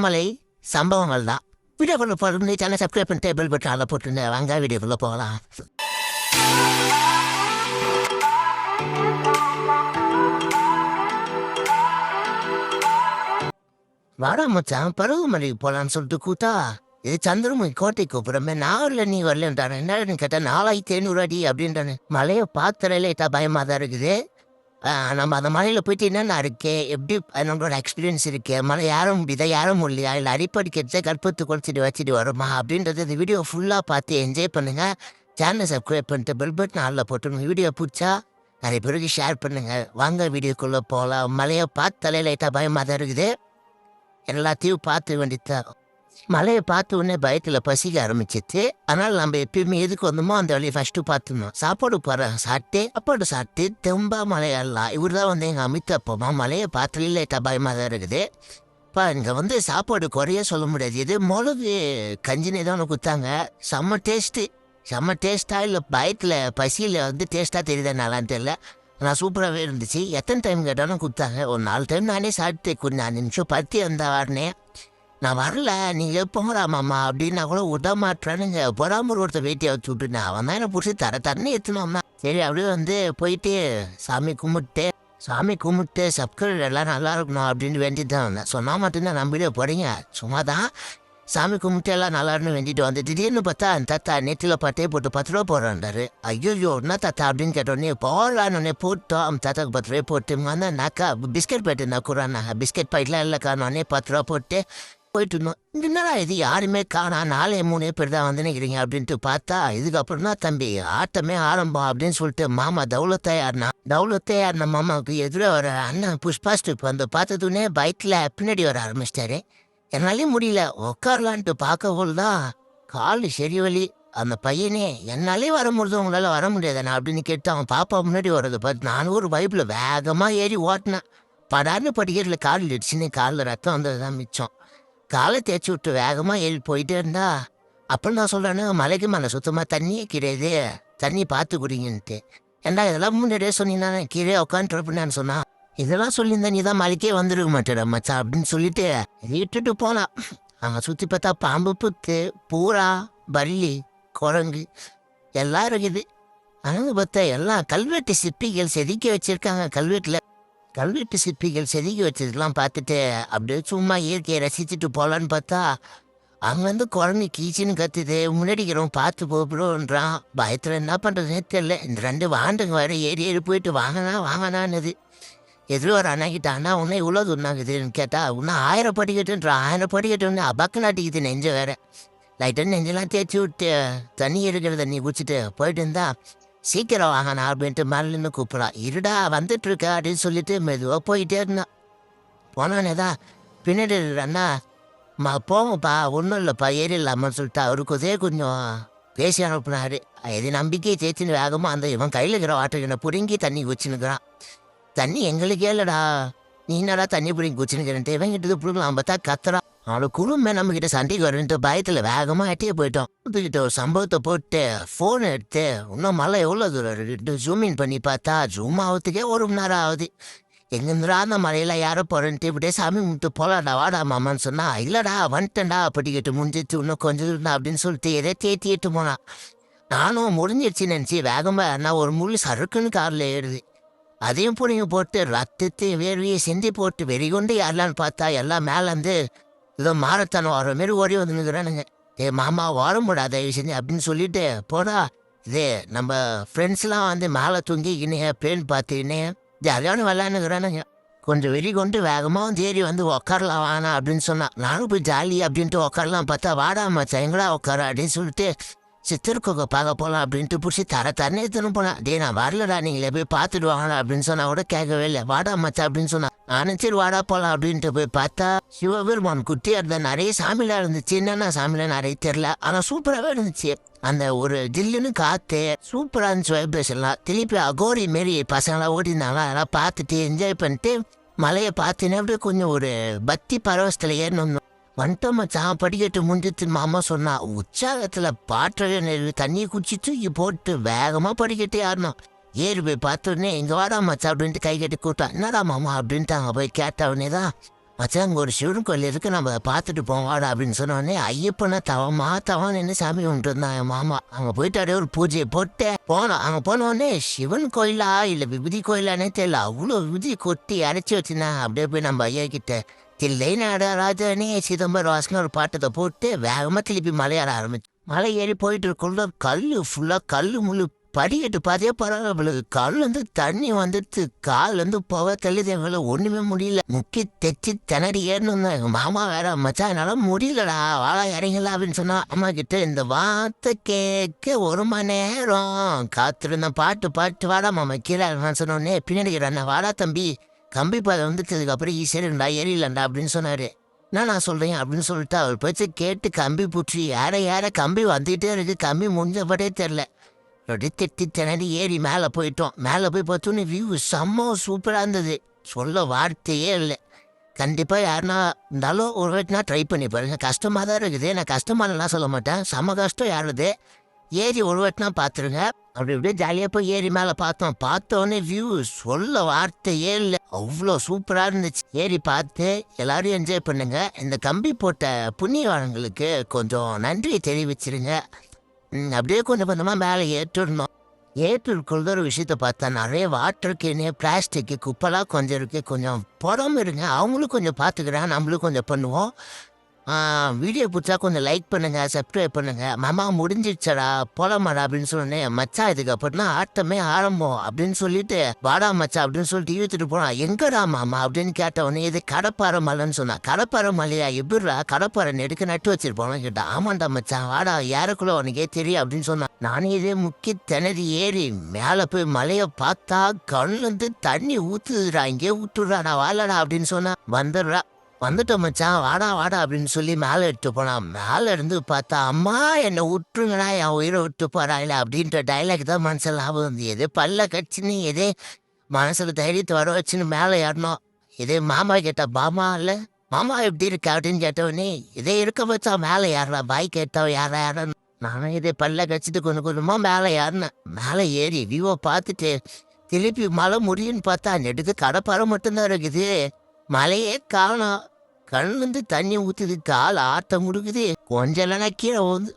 மலை சம்பவங்கள் தான். வீடியோக்குள்ள போகிறது சேனல் சப்ஸ்கிரைப் பண்ணி டேபிள் பட்டு அதை போட்டு வாங்க வீடியோக்குள்ள போகலாம். வாடா மச்சான் பருவமலைக்கு போகலான்னு சொல்லிட்டு கூட்டா இது சந்திரமுகி கோட்டை கூப்பிடுறமே நாளில் நீ வரலன்றானே என்னன்னு கேட்டால் 4500 அடி அப்படின்றானு. மலையை பார்த்துறதுல ஏட்டா பயமாக தான் இருக்குது. நம்ம அந்த மலையில் போயிட்டு என்னென்ன இருக்கே எப்படி நம்மளோட எக்ஸ்பீரியன்ஸ் இருக்கே மலை யாரும் முடியுதா யாரும் முடியா இல்லை அடிப்படிக்கிறத கற்பத்து குறைச்சிட்டு வச்சுட்டு வருமா அப்படின்றது இந்த வீடியோ ஃபுல்லாக பார்த்து என்ஜாய் பண்ணுங்கள். சேனலை சப்ஸ்கிரைப் பண்ணிட்டு பெல் பட்டன் ஆளில் போட்டுருங்க. வீடியோ பிடிச்சா நிறைய பேருக்கு ஷேர் பண்ணுங்கள். வாங்க வீடியோக்குள்ளே போகலாம். மலையை பார்த்தாலே லைட்டாக பயமாக தான் இருக்குது. எல்லாத்தையும் பார்த்து வேண்டித்தான். மலையை பார்த்த உடனே பயத்தில் பசிக்க ஆரம்பிச்சிச்சு. அதனால் நம்ம எப்பயுமே எதுக்கு வந்தோமோ அந்த வழியை ஃபஸ்ட்டு பார்த்துருந்தோம். சாப்பாடு சாப்பிட்டு தெம்பா மலையெல்லாம் இவர் தான் வந்து எங்கள் அமிதாப்பமா மலையை பார்த்து லைட்டாக பயமாக தான் இருக்குது. இப்போ இங்கே சாப்பாடு குறைய சொல்ல முடியாது. இது மிளகு கஞ்சினே தான் ஒன்று கொடுத்தாங்க. செம்ம டேஸ்ட்டாக இல்லை பயத்தில் பசியில் டேஸ்ட்டாக தெரியுதா நல்லான்னு தெரியல. நான் சூப்பராகவே இருந்துச்சு. எத்தனை டைம் கேட்டாலும் கொடுத்தாங்க. ஒரு 4 டைம் நானே சாப்பிட்டு கொஞ்சம் 5 நிமிஷம் பற்றி வாடினே. நான் வரல நீங்கள் போங்கடா மாமா அப்படின்னா கூட விட மாட்டேறானுங்க. பொறாமூர் ஒருத்தர் வெயிட்டியை வச்சு விட்டுனேன். அவன் தான் என்னை பிடிச்சி தரன்னு எடுத்துனோம்னா சரி அப்படியே போயிட்டு சாமி கும்பிட்டு சப்ஸ்கிரைபர் எல்லாம் நல்லா இருக்கணும் அப்படின்னு வேண்டிட்டு தான் வந்தேன். சொன்னால் மட்டும்தான் நம்பிட்டே போகிறீங்க. சும்மா தான் சாமி கும்பிட்டு எல்லாம் நல்லாருன்னு வேண்டிட்டு திடீர்னு பார்த்தா அந்த தாத்தா நெட்டில் பட்டையை போட்டு 10 ரூபா போடுறான்டாரு. ஐயோ என்ன தாத்தா அப்படின்னு கேட்டோடனே போடலான்னு போட்டோம். அந்த தாத்தாக்கு 10 ரூபாய் போட்டு நாக்கா பிஸ்கெட் பாயிட்டு நான் கூறானாங்க. பிஸ்கெட் பாயிட்லாம் இல்லை காணோன்னே 10 ரூபா போட்டு போயிட்டு இருந்தோம். என்னடா இது யாருமே காணா 4-3 பேர் தான் நினைக்கிறீங்க அப்படின்ட்டு பார்த்தா இதுக்கப்புறம் தான் தம்பி ஆட்டமே ஆரம்பம் அப்படின்னு சொல்லிட்டு மாமா தௌலத்தை யாருனா மாமாவுக்கு எதிராக ஒரு அண்ணன் புஷ்பா ஸ்டிப் பார்த்ததுன்னே பைக்கில் பின்னாடி வர ஆரம்பிச்சிட்டாரு. என்னாலே முடியல உட்காரலான்ட்டு பார்க்கவோல் தான் கால் சரி வலி. அந்த பையனே என்னாலே வர முடியுது உங்களால் வர முடியாதாண்ணா அப்படின்னு கேட்டு அவன் பாப்பா முன்னாடி வர்றதை பார்த்து நானும் ஒரு பைப்பில் வேகமாக ஏறி ஓட்டினேன். படார்னு படிக்கிறதுல கால் இடிச்சுன்னு காலில் ரத்தம் வந்தது தான் மிச்சம். காலை தேய்ச்சி விட்டு வேகமாக ஏறி போயிட்டே இருந்தா அப்புறம் நான் சொல்கிறேன்னு மலைக்கு மேலே சுத்தமாக தண்ணியே கிடையாது, தண்ணி பார்த்து குடிங்கன்ட்டு. ஏண்டா இதெல்லாம் முன்னாடியே சொன்னீங்கன்னா கீழே உட்காந்துருப்பேன்னு சொன்னா இதெல்லாம் சொல்லியிருந்தா நீ தான் மலைக்கே வந்துருக்க மாட்டேடா மச்சான் அப்படின்னு சொல்லிட்டு இட்டுட்டு போனான். அங்கே சுற்றி பார்த்தா பாம்பு புத்து பூரா பல்லி குரங்கு எல்லாம் இருக்குது. ஆனால் பார்த்தா எல்லாம் கல்வெட்டு சிற்பிகள் செதுக்கி வச்சுருக்காங்க. கல்வெட்டு சிற்பிகள் செதுக்கி வச்சதுலாம் பார்த்துட்டு அப்படியே சும்மா இயற்கையை ரசிச்சுட்டு போகலான்னு பார்த்தா அங்கேருந்து குரங்கு கீச்சின்னு கத்துது. முன்னாடிக்கிறவன் பார்த்து போகிறோன்றான். பயத்தில் என்ன பண்ணுறதுனே தெரியல. இந்த 2 வாண்டுங்க வேறு ஏறி போயிட்டு வாங்கினான்னுது. எதில் ஒரு அண்ணாக்கிட்ட அண்ணா உன்னை இவ்வளோ துண்ணாக்குதுன்னு கேட்டால் இன்னும் 1000 படிக்கட்டுன்றான். 1000 படிக்கட்டுன்னு அபக்கு நாட்டிக்குது நெஞ்ச வேற. லைட்டாக நெஞ்செல்லாம் தேய்ச்சி விட்டு தண்ணி எடுக்கிற தண்ணி குடிச்சிட்டு போயிட்டு இருந்தா சீக்கிரம் வாங்கண்ணா அப்படின்ட்டு மேலேருந்து கூப்பிடா. இருடா வந்துட்டுருக்க அப்படின்னு சொல்லிட்டு மெதுவாக போயிட்டே இருந்தான். போனோன்னே தான் பின்னாடி அண்ணா போங்கப்பா ஒன்றும் இல்லைப்பா ஏறிடலாமான்னு சொல்லிட்டு அவருக்கு கொஞ்சம் பேசி அனுப்புனாரு. எது நம்பிக்கையை தேய்ச்சின்னு வேகமாக இவன் கையில் இருக்கிற வாட்டர் புடுங்கி தண்ணி குச்சினுக்கிறான். தண்ணி எங்களுக்கே இல்லைடா நீ என்னடா தண்ணி பிடிங்கி குச்சினுக்கிறேன்ட்டு இவன் கிட்டது பிடிக்கலாம் பார்த்தா கத்துறான். அவளை குழுமே நம்மக்கிட்ட சண்டைக்கு வருன்ட்டு பயத்தில் வேகமாக எட்டியே போயிட்டோம். தூக்கிட்ட ஒரு சம்பவத்தை போட்டு ஃபோன் எடுத்து இன்னும் மழை எவ்வளோ தூரம் இருக்குட்டு ஜூமின் பண்ணி பார்த்தா ஜூம் ஆகிறதுக்கே 1 மணி நேரம் ஆகுது. எங்கேருந்துடா அந்த மலையில் யாரோ போகிறேன்ட்டு இப்படியே சாமி கும்பிட்டு போகலாடா வாடா மாமான்னு சொன்னா இல்லைடா வந்துட்டேன்டா படிக்கிட்டு முடிஞ்சிச்சு இன்னும் கொஞ்சம் இருந்தா அப்படின்னு சொல்லிட்டு எதே தேத்திட்டு போனான். நானும் முடிஞ்சிடுச்சு நினச்சி வேகமாக நான் ஒரு முள்ளு சறுக்குன்னு காரில் ஏறுது. அதையும் பிடிங்க போட்டு ரத்தத்தை வேர்வையை செஞ்சு போட்டு வெறிகொண்டு யாரெலான்னு பார்த்தா எல்லாம் மேலேருந்து ஏதோ மாரத்தானம் வர மாரி ஓடி வந்துருக்குறானுங்க. மாமா வர முடியாது செஞ்சு அப்படின்னு சொல்லிட்டு போடா இதே நம்ம ஃப்ரெண்ட்ஸ்லாம் மேலே தூங்கி இணைய பேன் பார்த்து இணைய ஜாலியான விளையாண்டுக்கிறானுங்க. கொஞ்சம் வெறி கொண்டு வேகமாக ஏறி உட்காரலாம் வானா அப்படின்னு சொன்னான். நானும் போய் ஜாலி அப்படின்ட்டு உட்காரலாம் பார்த்தா வாடா மச்சான் எங்கடா உட்கார அப்படின்னு சொல்லிட்டு சித்திரக்கோக பார்க்க போகலாம் அப்படின்ட்டு பிடிச்சி தரன்னு எடுத்துன்னு போனேன். நான் வரலடா நீங்களே போய் பார்த்துட்டு வாங்கடா அப்படின்னு சொன்னா கூட கேட்கவே இல்லை. வாடா மச்சா அப்படின்னு சொன்னா நானும் சரி வாடா போகலாம் அப்படின்ட்டு போய் பார்த்தா சிவபெருமான் குட்டியாக இருந்த நிறைய சாமிலாம் இருந்துச்சு. என்னென்ன சாமிலாம் நிறைய தெரில ஆனால் சூப்பராகவே இருந்துச்சு. அந்த ஒரு ஜில்லுன்னு காற்று சூப்பராக இருந்துச்சு. வைப்ரேஷன்லாம் திருப்பி அகோரி மாரி பசங்களாம் ஓடினாங்க. அதெல்லாம் பார்த்துட்டு என்ஜாய் பண்ணிட்டு மலையை பார்த்துன்னு அப்படியே கொஞ்சம் ஒரு பக்தி பரவசத்தில் ஏறணும். வந்துட்டோம் மச்சான் படிக்கட்டு முடிஞ்சிட்டு மாமா சொன்னா உற்சாகத்தில் பாட்டவே தண்ணியை குச்சி தூக்கி போட்டு வேகமாக படிக்கட்டு ஏறணும். ஏறி போய் பார்த்தோன்னே இங்கே வாடா மச்சா அப்படின்ட்டு கை கட்டி கூட்டான். என்னடா மாமா அப்படின்ட்டு அங்கே போய் கேட்டவனே தான் மச்சான் அங்கே ஒரு சிவன் கோயில் இருக்கு, நம்ம பார்த்துட்டு போவாடா அப்படின்னு சொன்னோடனே ஐயப்பனை தவம் நின்று சாமி கும்பிட்டு இருந்தான் என் மாமா. அங்கே போயிட்டு அப்படியே ஒரு பூஜையை போட்டு போனோம். அங்கே போனோடனே சிவன் கோயிலா இல்லை விபூதி கோயிலானே தெரியல, அவ்வளோ விபூதி கொட்டி அரைச்சி வச்சுருந்தாங்க. அப்படியே போய் நம்ம ஐயா கிட்ட தில்லை நடராஜனே சிதம்பரம் வாசன ஒரு பாட்டத்தை போட்டு வேகமாக திருப்பி மலையாட ஆரம்பிச்சு. மலை ஏறி போயிட்டு இருக்குள்ள கல் ஃபுல்லாக கல் முள்ளு படிக்கட்டு பாத்தியா பரவாயில்ல, கல் தண்ணி வந்துட்டு கால் புகை தள்ளுது. எங்களை ஒண்ணுமே முடியல, முக்கி தைச்சி திணறி ஏறணும். எங்க மாமா வேற மச்சா என்னால முடியலடா வாழா இறங்கல அப்படின்னு சொன்னா, அம்மா கிட்ட இந்த வார்த்தை கேட்க 1 மணி நேரம் காத்திருந்தேன். பாட்டு வாடா மாமா கீழே சொன்னோடனே பின்னாடி அண்ணா வாடா தம்பி, கம்பி பாதை வந்துட்டதுக்கு அப்புறம் ஈஸியா ஏறிலண்டா அப்படின்னு சொன்னாரு. நான் சொல்றேன் அப்படின்னு சொல்லிட்டு அவர் பேச்சு கேட்டு கம்பி பூச்சி யார கம்பி வந்துகிட்டே இருக்கு, கம்பி முடிஞ்சபடியே தெரில. அப்படியே திட்டி திணறி ஏறி மேலே போயிட்டோம். மேலே போய் பார்த்தோன்னே வியூ செம்ம சூப்பராக இருந்தது, சொல்ல வார்த்தையே இல்லை. கண்டிப்பாக யாருன்னா இருந்தாலும் ஒரு வாட்டினா ட்ரை பண்ணி பாருங்க. கஷ்டமாக தான் இருக்குது, நான் கஷ்டமானலாம் சொல்ல மாட்டேன், செம்ம கஷ்டம் யாருது. ஏறி ஒரு வாட்டினா பார்த்துருங்க. அப்படி இப்படியே ஜாலியாக போய் ஏறி மேலே பார்த்தோன்னே வியூ சொல்ல வார்த்தையே இல்லை, அவ்வளோ சூப்பராக இருந்துச்சு. ஏறி பார்த்து எல்லாரும் என்ஜாய் பண்ணுங்க. இந்த கம்பி போட்ட புண்ணியவான்களுக்கு கொஞ்சம் நன்றி தெரிவிச்சிருங்க. அப்படியே கொஞ்சம் கொஞ்சமாக மேலே ஏற்றிடணும். ஏற்றுக்குள்ள ஒரு விஷயத்த பார்த்தா நிறைய வாட்டர் கேனு பிளாஸ்டிக்கு குப்பெல்லாம் கொஞ்சம் இருக்குது, கொஞ்சம் புறம் இருங்க, அவங்களும் கொஞ்சம் பார்த்துக்கிறேன், நம்மளும் கொஞ்சம் பண்ணுவோம். வீடியோ பிடிச்சா கொஞ்சம் லைக் பண்ணுங்கள், சப்ஸ்கிரைப் பண்ணுங்கள். மாமா முடிஞ்சிடுச்சடா போலாமாடா அப்படின்னு சொன்னேன். மச்சா இதுக்கு அப்படின்னா ஆட்டமே ஆரம்பம் அப்படின்னு சொல்லிட்டு வாடா மச்சா அப்படின்னு சொல்லிட்டு இழுத்துட்டு போனான். எங்கடா மாமா அப்படின்னு கேட்டவொடனே இது கடப்பாறை மலைன்னு சொன்னான். கடப்பாறை மலையா, எப்படிடா கடப்பாறை நெடுக்க நட்டு வச்சிருப்போம் கேட்டான். ஆமாண்டா மச்சான் வாடா யாருக்குள்ள உனக்கே தெரியும் அப்படின்னு சொன்னான். நானே இதே முக்கி திணறி ஏறி மேலே போய் மலையை பார்த்தா கண்ணுலேருந்து தண்ணி ஊற்றுதுடா, இங்கே ஊற்றுடுறாடா வாழடா அப்படின்னு சொன்னா. வந்துட்டோம் மச்சான் வாடா அப்படின்னு சொல்லி மேலே எடுத்து போனான். மேலே இருந்து பார்த்தா அம்மா என்னை விட்டுருங்கடா, என் உயிரை விட்டு போறாங்களே அப்படின்ற டைலாக் தான் மனசில் லாபம் வந்து. எதே பல்ல கட்சின்னு எதே மனசில் தைரியத்தை வர வச்சுன்னு மேலே ஏறணும். இதே மாமா கேட்டா மாமா இல்லை மாமா எப்படி இருக்க அப்படின்னு கேட்டவனே இதே இருக்க வச்சா மேலே ஏறலாம் பாய் கேட்டவன் யாரா நானும் இதே பல்ல கட்சிட்டு கொஞ்சம் கொஞ்சமாக மேலே ஏறினேன். மேலே ஏறி வியூவை பார்த்துட்டு திருப்பி மழை முடியும்னு பார்த்தா நெடுத்து கடப்பாறை மட்டும்தான் இருக்குது, மழையே காணும். கண்ணு தண்ணி ஊற்றுது, கால் ஆட்ட முடுக்குது, கொஞ்சம் இல்லைனா கீழே வந்து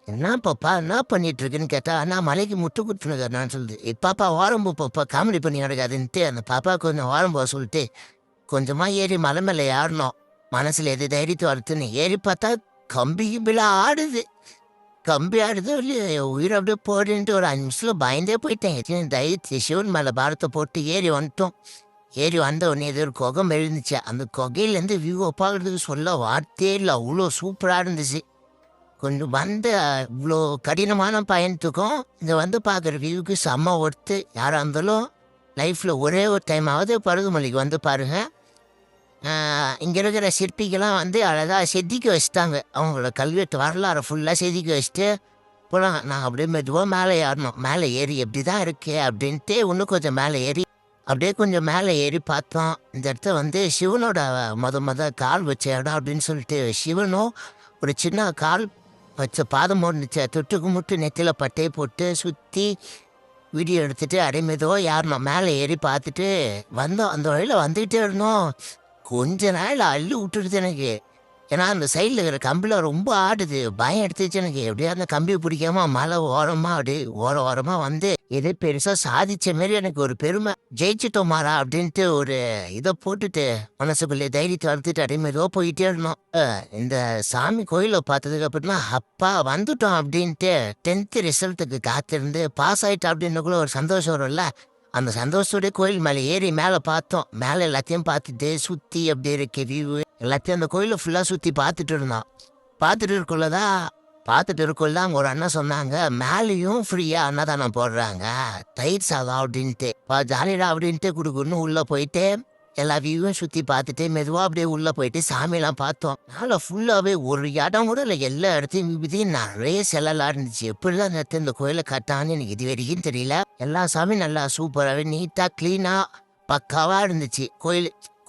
என்ன பாப்பா என்ன பண்ணிட்டு இருக்குன்னு கேட்டா நான் மலைக்கு முட்டு குத்துனுங்க நான் சொல்லுது. பாப்பா ஓரம்பு பாப்பா காமெடி பண்ணி நடக்காதுன்ட்டு அந்த பாப்பா கொஞ்சம் ஓரம்போ சொல்லிட்டு கொஞ்சமாக ஏறி மலை மேலே ஏறணும். மனசில் எது தைரியத்து வருதுன்னு ஏறி பார்த்தா கம்பி கிம்பிலாம் ஆடுது. கம்பி ஆடுதோ இல்லையா உயிர் அப்படியே போடுன்ட்டு ஒரு 5 நிமிஷத்தில் பயந்தே போயிட்டேன். தைரியத்து சிவன் மேலே பாரத்தை போட்டு ஏறி வந்துட்டோம். ஏறி வந்த உடனே ஏதோ ஒரு குகம் எழுந்துச்சு. அந்த குகையிலேருந்து வியூவை பார்க்குறதுக்கு சொல்ல வார்த்தையே இல்லை, அவ்வளோ சூப்பராக இருந்துச்சு. கொஞ்சம் இவ்வளோ கடினமான பயணத்துக்கும் இங்கே பார்க்குற வியூவுக்கு செம்ம ஒர்த்து. யாராக இருந்தாலும் லைஃப்பில் ஒரே ஒரு டைமாவது பருகுமலைக்கு வந்து பாருங்கள். இங்கே இருக்கிற சிற்பிகள்லாம் அழகாக செதுக்கி வச்சுட்டாங்க, அவங்களோட கல்வெட்டு வரலாறு ஃபுல்லாக செதுக்கி வச்சுட்டு போகலாம். நான் அப்படியே மெதுவாக மேலே ஏறணும். மேலே ஏறி எப்படி தான் இருக்கு அப்படின்ட்டு இன்னும் கொஞ்சம் மேலே ஏறி அப்படியே கொஞ்சம் மேலே ஏறி பார்த்தோம். இந்த இடத்த சிவனோட மொத கால் வச்ச இடம் அப்படின்னு சொல்லிட்டு சிவனும் ஒரு சின்ன கால் வச்ச பாதம் இருந்துச்சு. தொட்டுக்கு முட்டு நெத்தியில் பட்டையை போட்டு சுற்றி வீடியோ எடுத்துகிட்டு அடைமேதோ ஏறணும். மேலே ஏறி பார்த்துட்டு வந்தோம். அந்த வழியில் வந்துக்கிட்டே இருந்தோம். கொஞ்ச நாள் அள்ளி விட்டுடுது எனக்கு, ஏன்னா அந்த சைடில் இருக்கிற கம்பியில் ரொம்ப ஆடுது, பயம் எடுத்துச்சு எனக்கு. எப்படியா அந்த கம்பியை பிடிக்காம மலை ஓரமாக அப்படியே ஓரமாக எதே பெருசாக சாதிச்ச மாரி எனக்கு ஒரு பெருமை. ஜெயிச்சிட்டோம் மாறா அப்படின்ட்டு ஒரு இதை போட்டுட்டு மனசுக்குள்ளே தைரியத்தை வளர்த்துட்டு அதே மாதிரியோ போயிட்டே இருந்தோம். இந்த சாமி கோயிலை பார்த்ததுக்கு அப்புறமா அப்பா வந்துட்டோம் அப்படின்ட்டு 10th ரிசல்ட்டுக்கு காத்திருந்து பாஸ் ஆகிட்டோம் அப்படின்னுக்குள்ள ஒரு சந்தோஷம் வரும்ல, அந்த சந்தோஷத்தோட கோயில் மேலே ஏறி மேலே பார்த்தோம். மேலே எல்லாத்தையும் பார்த்துட்டு சுற்றி அப்படி இருக்க வியூ எல்லாத்தையும் அந்த கோயிலை ஃபுல்லாக சுற்றி பார்த்துட்டு இருந்தோம். பார்த்துட்டு இருக்கக்குள்ளதான் அங்கே ஒரு அண்ணன் சொன்னாங்க மேலேயும் ஃப்ரீயாக அன்னதானம் போடுறாங்க தயிர் சாதம் அப்படின்ட்டு. ஜாலிடா அப்படின்ட்டு குடுக்குன்னு உள்ளே போயிட்டு எல்லா வியூவும் சுற்றி பார்த்துட்டு மெதுவாக அப்படியே உள்ளே போயிட்டு சாமியெல்லாம் பார்த்தோம். மேலே ஃபுல்லாகவே ஒரு இடம் கூட இல்லை, எல்லா இடத்தையும் விபதியும் நிறைய செல்லலாம் இருந்துச்சு. எப்படிலாம் நேற்று இந்த கோயிலை கட்டான்னு எனக்கு இது வரைக்கும் தெரியல. எல்லா சாமியும் நல்லா சூப்பராகவே நீட்டாக க்ளீனாக பக்காவாக இருந்துச்சு.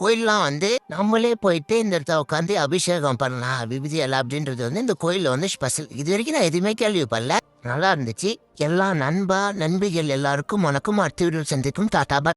கோயிலெலாம் நம்மளே போயிட்டு இந்த இடத்த உட்காந்து அபிஷேகம் பண்ணலாம் விபூதி எல்லாம் அப்படின்றது இந்த கோயிலில் ஸ்பெஷல். இது வரைக்கும் நான் எதுவுமே கேள்விப்படல, நல்லா இருந்துச்சு. எல்லா நண்பிகள் எல்லாருக்கும் வணக்கம். அடுத்த வீடியோ சந்திக்கும். டாடா பாய்.